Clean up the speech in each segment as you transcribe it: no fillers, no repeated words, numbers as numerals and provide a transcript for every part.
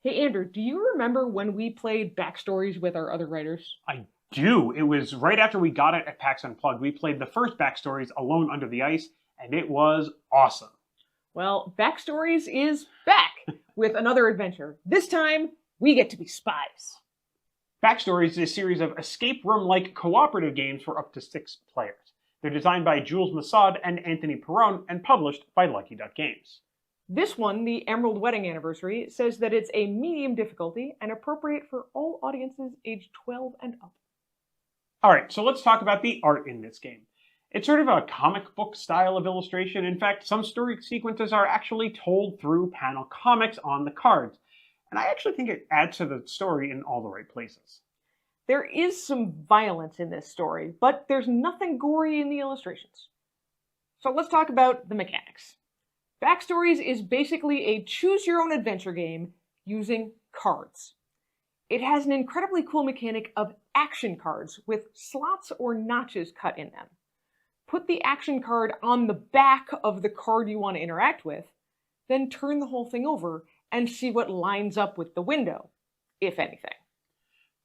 Hey Andrew, do you remember when we played Backstories with our other writers? I do. It was right after we got it at PAX Unplugged. We played the first Backstories, Alone Under the Ice, and it was awesome. Well, Backstories is back with another adventure. This time, we get to be spies. Backstories is a series of escape room-like cooperative games for up to 6 players. They're designed by Jules Massaud and Anthony Perron and published by Lucky Duck Games. This one, the Emerald Wedding Anniversary, says that it's a medium difficulty and appropriate for all audiences aged 12 and up. Alright, so let's talk about the art in this game. It's sort of a comic book style of illustration. In fact, some story sequences are actually told through panel comics on the cards. And I actually think it adds to the story in all the right places. There is some violence in this story, but there's nothing gory in the illustrations. So let's talk about the mechanics. Backstories is basically a choose-your-own-adventure game using cards. It has an incredibly cool mechanic of action cards with slots or notches cut in them. Put the action card on the back of the card you want to interact with, then turn the whole thing over and see what lines up with the window, if anything.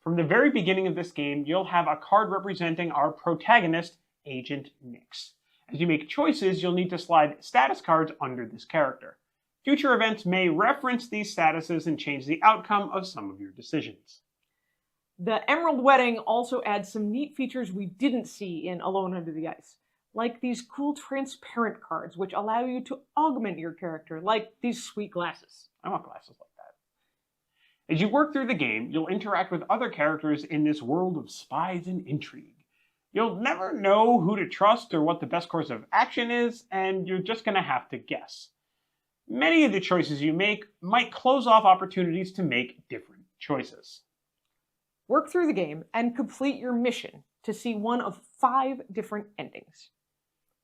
From the very beginning of this game, you'll have a card representing our protagonist, Agent Nix. As you make choices, you'll need to slide status cards under this character. Future events may reference these statuses and change the outcome of some of your decisions. The Emerald Wedding also adds some neat features we didn't see in Alone Under the Ice, like these cool transparent cards which allow you to augment your character, like these sweet glasses. I want glasses like that. As you work through the game, you'll interact with other characters in this world of spies and intrigue. You'll never know who to trust or what the best course of action is, and you're just going to have to guess. Many of the choices you make might close off opportunities to make different choices. Work through the game and complete your mission to see one of 5 different endings.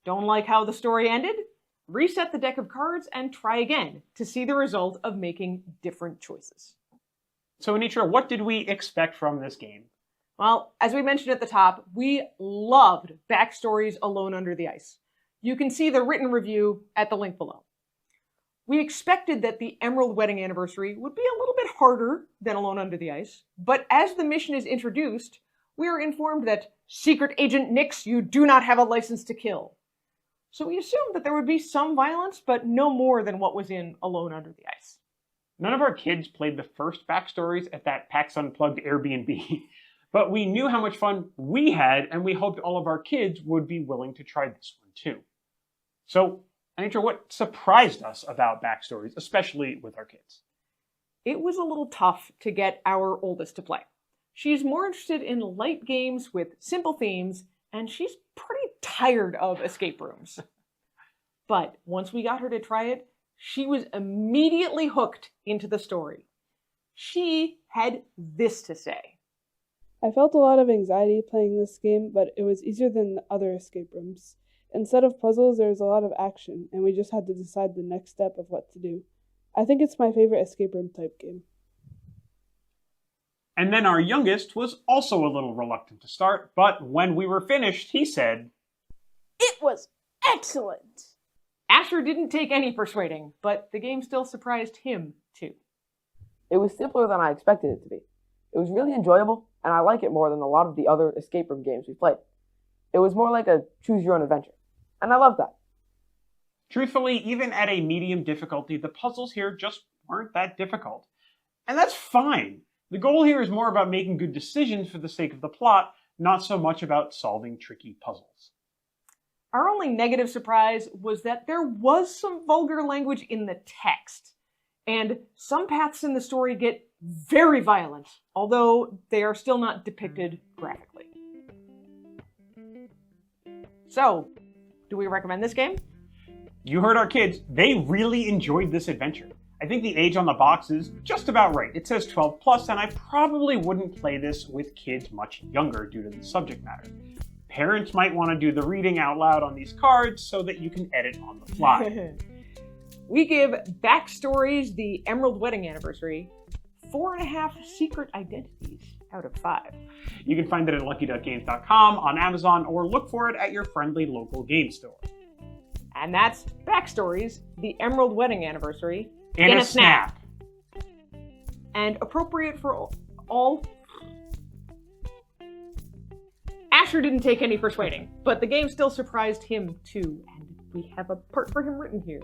Don't like how the story ended? Reset the deck of cards and try again to see the result of making different choices. So Anitra, what did we expect from this game? Well, as we mentioned at the top, we loved Backstories Alone Under the Ice. You can see the written review at the link below. We expected that the Emerald Wedding Anniversary would be a little bit harder than Alone Under the Ice, but as the mission is introduced, we are informed that Secret Agent Nix, you do not have a license to kill. So we assumed that there would be some violence, but no more than what was in Alone Under the Ice. None of our kids played the first Backstories at that PAX Unplugged Airbnb. But we knew how much fun we had, and we hoped all of our kids would be willing to try this one too. So, Anitra, what surprised us about Backstories, especially with our kids? It was a little tough to get our oldest to play. She's more interested in light games with simple themes, and she's pretty tired of escape rooms. But once we got her to try it, she was immediately hooked into the story. She had this to say. I felt a lot of anxiety playing this game, but it was easier than the other escape rooms. Instead of puzzles, there was a lot of action, and we just had to decide the next step of what to do. I think it's my favorite escape room type game. And then our youngest was also a little reluctant to start, but when we were finished, he said, "It was excellent!" Asher didn't take any persuading, but the game still surprised him too. It was simpler than I expected it to be. It was really enjoyable, and I like it more than a lot of the other escape room games we played. It was more like a choose-your-own-adventure, and I love that. Truthfully, even at a medium difficulty, the puzzles here just weren't that difficult. And that's fine. The goal here is more about making good decisions for the sake of the plot, not so much about solving tricky puzzles. Our only negative surprise was that there was some vulgar language in the text, and some paths in the story get very violent, although they are still not depicted graphically. So, do we recommend this game? You heard our kids. They really enjoyed this adventure. I think the age on the box is just about right. It says 12 plus, and I probably wouldn't play this with kids much younger due to the subject matter. Parents might want to do the reading out loud on these cards so that you can edit on the fly. We give Backstories, the Emerald Wedding Anniversary, 4.5 secret identities out of 5. You can find it at LuckyDuckGames.com, on Amazon, or look for it at your friendly local game store. And that's Backstories, the Emerald Wedding Anniversary, In a snap. and appropriate for all. Asher didn't take any persuading, but the game still surprised him too, and we have a part for him written here.